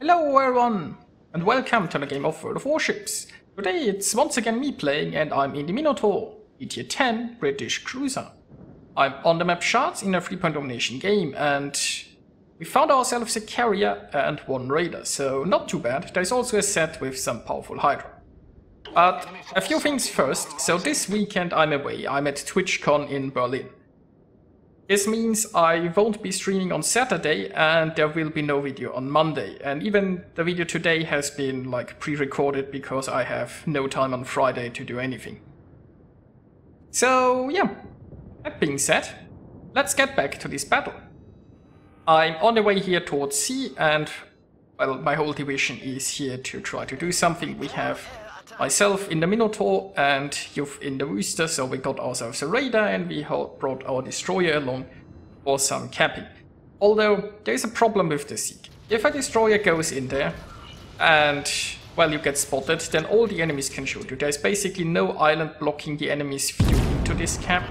Hello everyone, and welcome to the game of World of Warships. Today it's once again me playing, and I'm in the Minotaur, a tier 10 British cruiser. I'm on the map Shards in a 3-point domination game, and we found ourselves a carrier and one raider, so not too bad. There's also a set with some powerful Hydra. But a few things first. So this weekend I'm away. I'm at TwitchCon in Berlin. This means I won't be streaming on Saturday, and there will be no video on Monday. And even the video today has been like pre-recorded because I have no time on Friday to do anything. So yeah, that being said, let's get back to this battle. I'm on the way here towards sea, and well, my whole division is here to try to do something. We have myself in the Minotaur and youth in the Worcester, so we got ourselves a raider and we brought our destroyer along for some capping. Although there's a problem with the Seek. If a destroyer goes in there and well, you get spotted, then all the enemies can shoot you. There's basically no island blocking the enemy's view into this cap.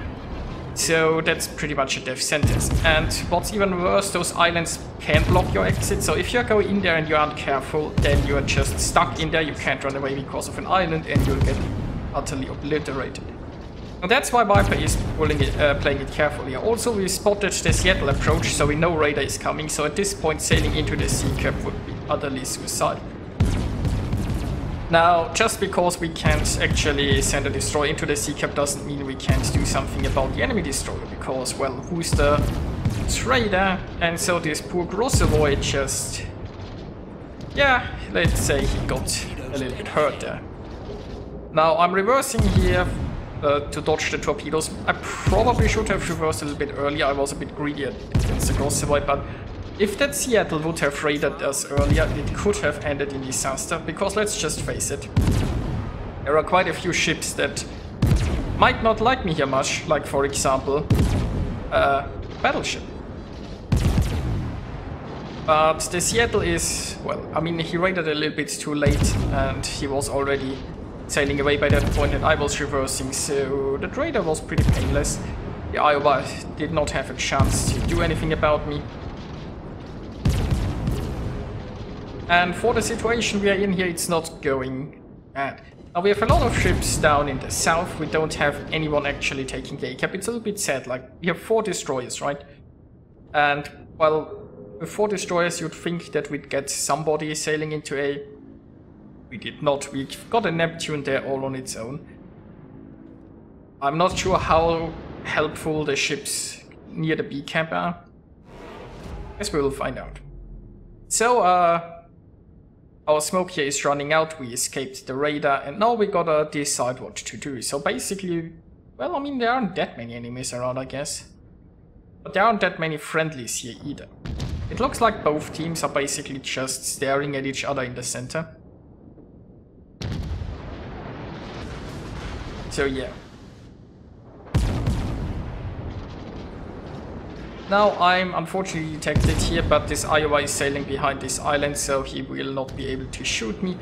So that's pretty much a death sentence. And what's even worse, those islands can block your exit. So if you go in there and you aren't careful, then you're just stuck in there. You can't run away because of an island and you'll get utterly obliterated. And that's why Viper is playing it carefully. Also, we spotted the Seattle approach, so we know radar is coming. So at this point, sailing into the sea cap would be utterly suicidal. Now, just because we can't actually send a destroyer into the sea cap doesn't mean we can't do something about the enemy destroyer, because, well, who's the trader? And so this poor Grossevoy just... yeah, let's say he got a little bit hurt there. Now, I'm reversing here to dodge the torpedoes. I probably should have reversed a little bit earlier. I was a bit greedy against the Grossevoy, but if that Seattle would have raided us earlier, it could have ended in disaster, because let's just face it, there are quite a few ships that might not like me here much, like for example, Battleship. But the Seattle is, well, I mean, he raided a little bit too late, and he was already sailing away by that point, and I was reversing, so the raider was pretty painless. The Iowa did not have a chance to do anything about me. And for the situation we are in here, it's not going bad. Now we have a lot of ships down in the south. We don't have anyone actually taking the A-cap. It's a little bit sad, like we have 4 destroyers, right? And well, with 4 destroyers you'd think that we'd get somebody sailing into A. We did not. We got a Neptune there all on its own. I'm not sure how helpful the ships near the B-cap are. Guess we will find out. So, our smoke here is running out, we escaped the radar, and now we gotta decide what to do. So basically, well, I mean, there aren't that many enemies around, I guess. But there aren't that many friendlies here either. It looks like both teams are basically just staring at each other in the center. So yeah. Now I'm unfortunately detected here, but this Iowa is sailing behind this island, so he will not be able to shoot me.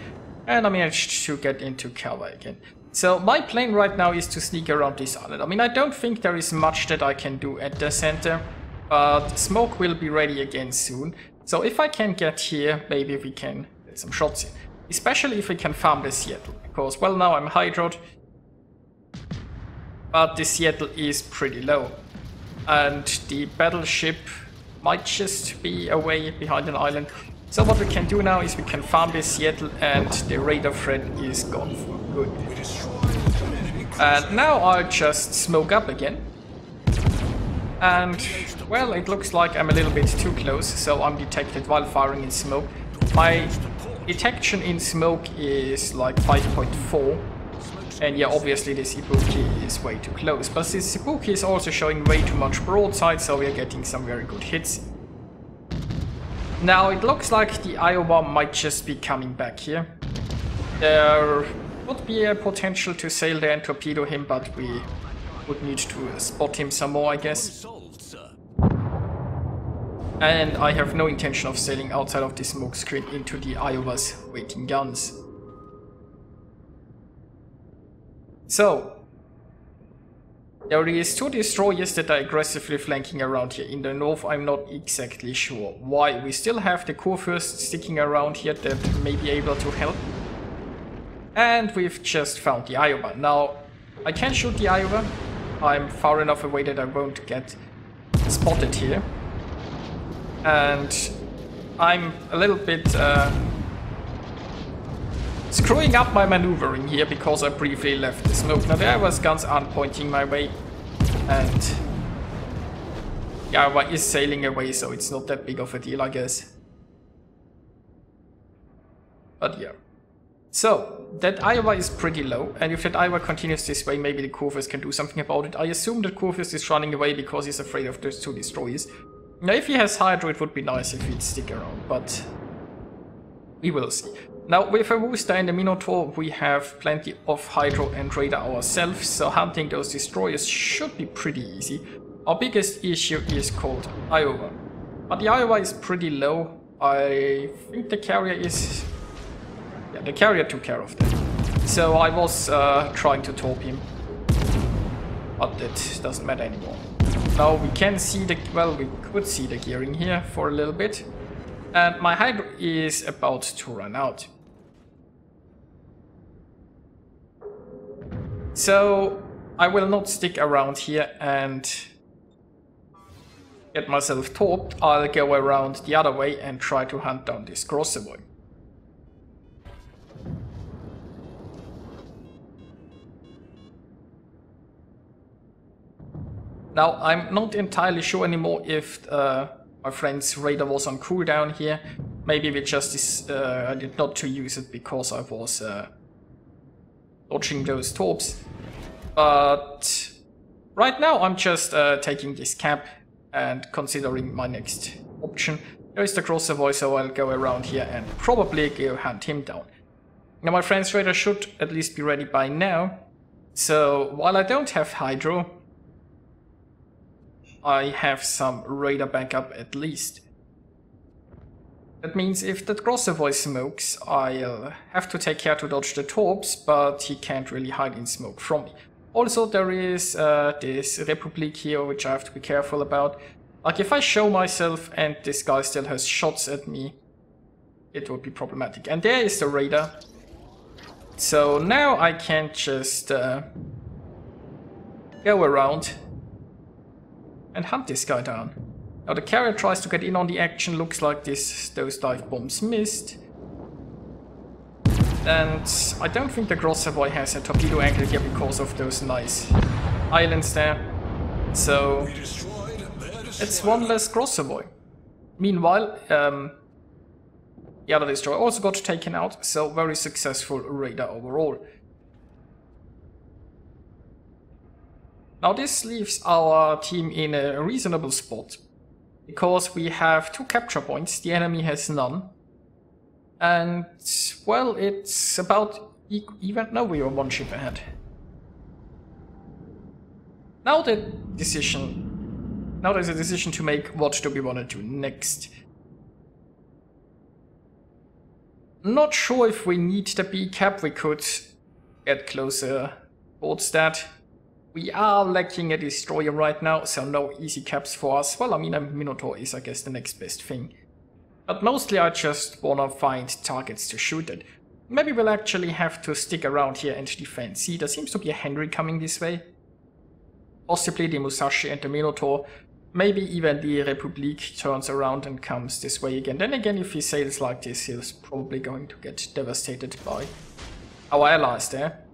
And I managed to get into cover again. So my plan right now is to sneak around this island. I mean, I don't think there is much that I can do at the center, but smoke will be ready again soon. So if I can get here, maybe we can get some shots in. Especially if we can farm the Seattle, because, well, now I'm hydroed, but the Seattle is pretty low. And the battleship might just be away behind an island. So what we can do now is we can farm this Seattle, and the radar threat is gone for good. And now I'll just smoke up again. And, well, it looks like I'm a little bit too close, so I'm detected while firing in smoke. My detection in smoke is like 5.4. And yeah, obviously this Ibuki is way too close, but this Ibuki is also showing way too much broadside, so we are getting some very good hits. Now it looks like the Iowa might just be coming back here. There would be a potential to sail there and torpedo him, but we would need to spot him some more, I guess. And I have no intention of sailing outside of the smoke screen into the Iowa's waiting guns. So, There is 2 destroyers that are aggressively flanking around here. In the north, I'm not exactly sure why. We still have the Kurfürst sticking around here that may be able to help. And we've just found the Iowa. Now, I can shoot the Iowa. I'm far enough away that I won't get spotted here. And I'm a little bit screwing up my maneuvering here because I briefly left the smoke. Now the Iowa's guns aren't pointing my way, and the Iowa is sailing away, so it's not that big of a deal, I guess. But yeah. So, that Iowa is pretty low, and if that Iowa continues this way, maybe the Kurfürst can do something about it. I assume that Kurfürst is running away because he's afraid of those 2 destroyers. Now if he has Hydro, it would be nice if he'd stick around, but we will see. Now, with a Worcester and a Minotaur, we have plenty of Hydro and Radar ourselves, so hunting those destroyers should be pretty easy. Our biggest issue is called Iowa. But the Iowa is pretty low. I think the carrier is... yeah, the carrier took care of that. So I was trying to torp him. But it doesn't matter anymore. Now we can see the... well, we could see the gearing here for a little bit. And my Hydro is about to run out. So I will not stick around here and get myself torped. I'll go around the other way and try to hunt down this Grossevoy. Now I'm not entirely sure anymore if my friend's radar was on cooldown here. Maybe we just decided not to use it because I was dodging those torps. But right now I'm just taking this cap and considering my next option. There is the Grossevoy, so I'll go around here and probably go hunt him down. Now my friend's radar should at least be ready by now. So while I don't have Hydro, I have some radar backup at least. That means if that Grossevoy smokes, I'll have to take care to dodge the torps, but he can't really hide in smoke from me. Also, there is this Republic here, which I have to be careful about. Like, if I show myself and this guy still has shots at me, it would be problematic. And there is the radar. So now I can just go around and hunt this guy down. Now the carrier tries to get in on the action. Looks like those dive bombs missed. And I don't think the Grossevoy has a torpedo angle here because of those nice islands there. So it's one less Grossevoy. Meanwhile, the other destroyer also got taken out, so very successful radar overall. Now this leaves our team in a reasonable spot, because we have 2 capture points, the enemy has none. And, well, it's about even... no, we are 1 ship ahead. Now there's a decision to make. What do we want to do next? Not sure if we need the B cap. We could get closer towards that. We are lacking a destroyer right now, so no easy caps for us. Well, I mean, a Minotaur is, I guess, the next best thing. But mostly I just wanna find targets to shoot at. Maybe we'll actually have to stick around here and defend. See, there seems to be a Henry coming this way. Possibly the Musashi and the Minotaur. Maybe even the Republic turns around and comes this way again. Then again, if he sails like this, he's probably going to get devastated by our allies there.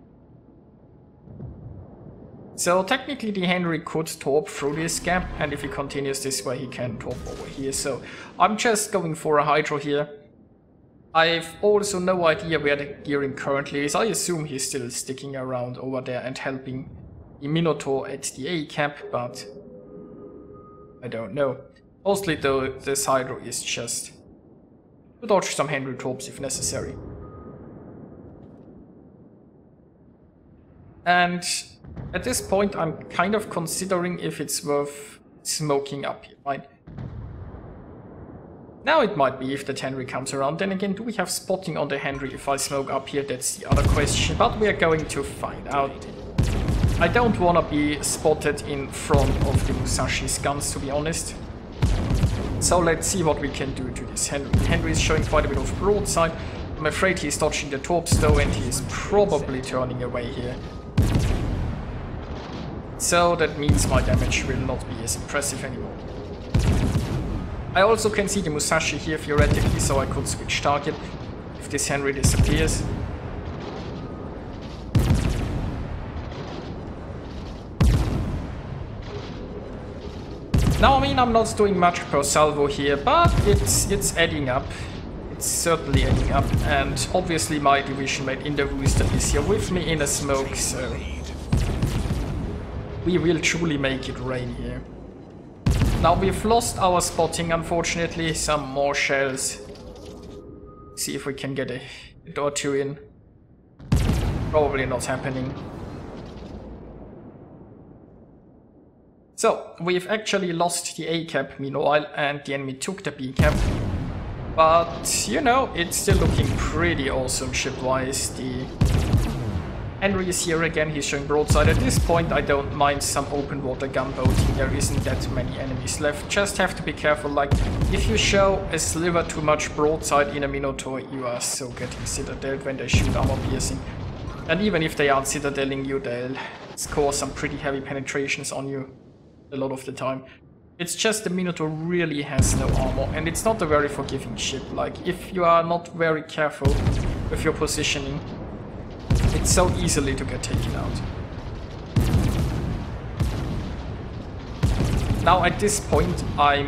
So technically the Henry could torp through this gap, and if he continues this way he can torp over here. So I'm just going for a Hydro here. I've also no idea where the gearing currently is. I assume he's still sticking around over there and helping the Minotaur at the A cap, but I don't know. Mostly though, this Hydro is just to dodge some Henry torps if necessary. And at this point, I'm kind of considering if it's worth smoking up here, right? Now it might be if that Henry comes around. Then again, do we have spotting on the Henry if I smoke up here? That's the other question, but we are going to find out. I don't want to be spotted in front of the Musashi's guns, to be honest. So let's see what we can do to this Henry. Henry is showing quite a bit of broadside. I'm afraid he's dodging the torps though, and he's probably turning away here. So that means my damage will not be as impressive anymore. I also can see the Musashi here theoretically, so I could switch target if this Henry disappears. Now, I mean, I'm not doing much per salvo here, but it's adding up. It's certainly adding up, and obviously my division mate in the Worcester is here with me in a smoke, so we will truly make it rain here. Now we've lost our spotting, unfortunately. Some more shells. See if we can get a hit or two in. Probably not happening. So, we've actually lost the A cap meanwhile, and the enemy took the B cap. But, you know, it's still looking pretty awesome ship-wise. The Henry is here again, he's showing broadside. At this point, I don't mind some open water gunboating. There isn't that many enemies left. Just have to be careful, like, if you show a sliver too much broadside in a Minotaur, you are so getting citadeled when they shoot armor piercing. And even if they aren't citadeling you, they'll score some pretty heavy penetrations on you a lot of the time. It's just the Minotaur really has no armor, and it's not a very forgiving ship. Like, if you are not very careful with your positioning, it's so easily to get taken out. Now at this point I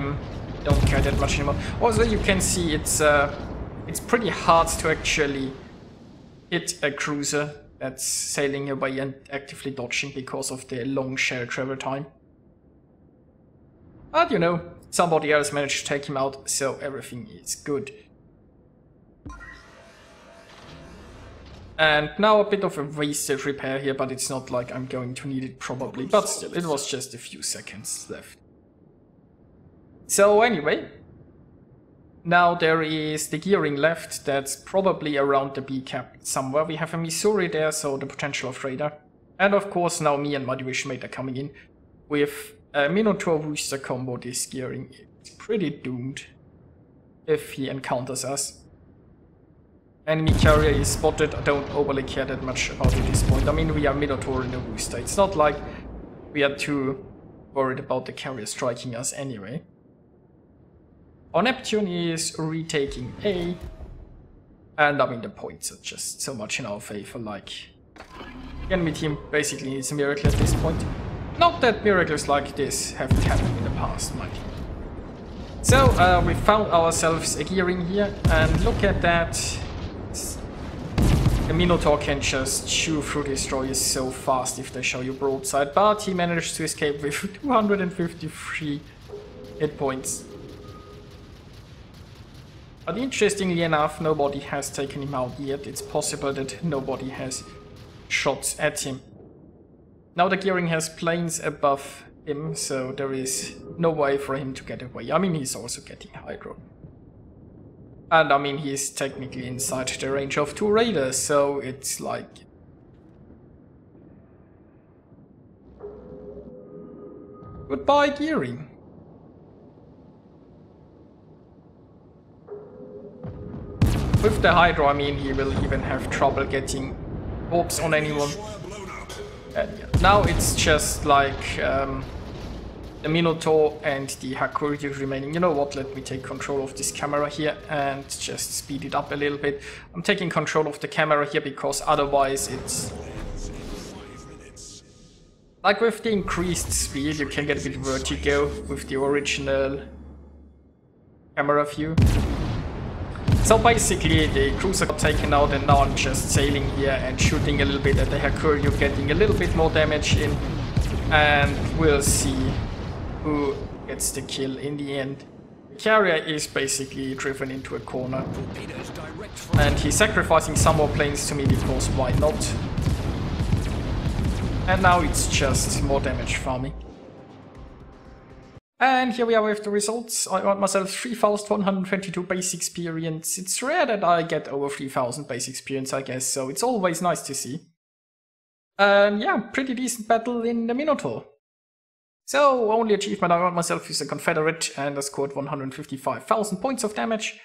don't care that much anymore. Also, you can see it's pretty hard to actually hit a cruiser that's sailing away and actively dodging because of the long shell travel time. But you know, somebody else managed to take him out, so everything is good. And now a bit of a wasted repair here, but it's not like I'm going to need it probably. But still, it was just a few seconds left. So anyway, now there is the gearing left that's probably around the B cap somewhere. We have a Missouri there, so the potential of radar. And of course now me and my division mate are coming in with a Minotaur Worcester combo. This gearing is pretty doomed if he encounters us. Enemy carrier is spotted. I don't overly care that much about it at this point. I mean, we are Minotaur in the Worcester. It's not like we are too worried about the carrier striking us anyway. Our Neptune is retaking A. And I mean, the points are just so much in our favor. Like, the enemy team basically needs a miracle at this point. Not that miracles like this haven't happened in the past, mind you. So, we found ourselves a gearing here, and look at that. The Minotaur can just chew through destroyers so fast if they show you broadside, but he managed to escape with 253 hit points. But interestingly enough, nobody has taken him out yet. It's possible that nobody has shots at him. Now the gearing has planes above him, so there is no way for him to get away. I mean, he's also getting hydro. And I mean, he's technically inside the range of 2 raiders, so it's like... Goodbye, gearing. With the hydro, I mean, he will even have trouble getting orbs on anyone. And yeah, now it's just like the Minotaur and the Hakuryu remaining. You know what, let me take control of this camera here and just speed it up a little bit. I'm taking control of the camera here because otherwise it's... Like with the increased speed, you can get a bit vertigo with the original camera view. So basically the cruiser got taken out and now I'm just sailing here and shooting a little bit at the Hakuryu, getting a little bit more damage in, and we'll see who gets the kill in the end. The carrier is basically driven into a corner and he's sacrificing some more planes to me because why not? And now it's just more damage farming. And here we are with the results. I earned myself 3,122 base experience. It's rare that I get over 3,000 base experience, I guess, so it's always nice to see. And yeah, pretty decent battle in the Minotaur. So, only achievement I got myself is a Confederate and I scored 155,000 points of damage.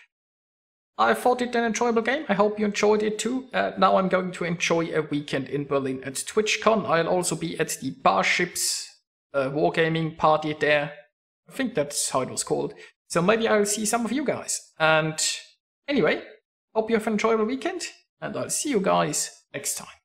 I thought it an enjoyable game, I hope you enjoyed it too. Now I'm going to enjoy a weekend in Berlin at TwitchCon. I'll also be at the Warships wargaming party there. I think that's how it was called. So maybe I'll see some of you guys. And anyway, hope you have an enjoyable weekend, and I'll see you guys next time.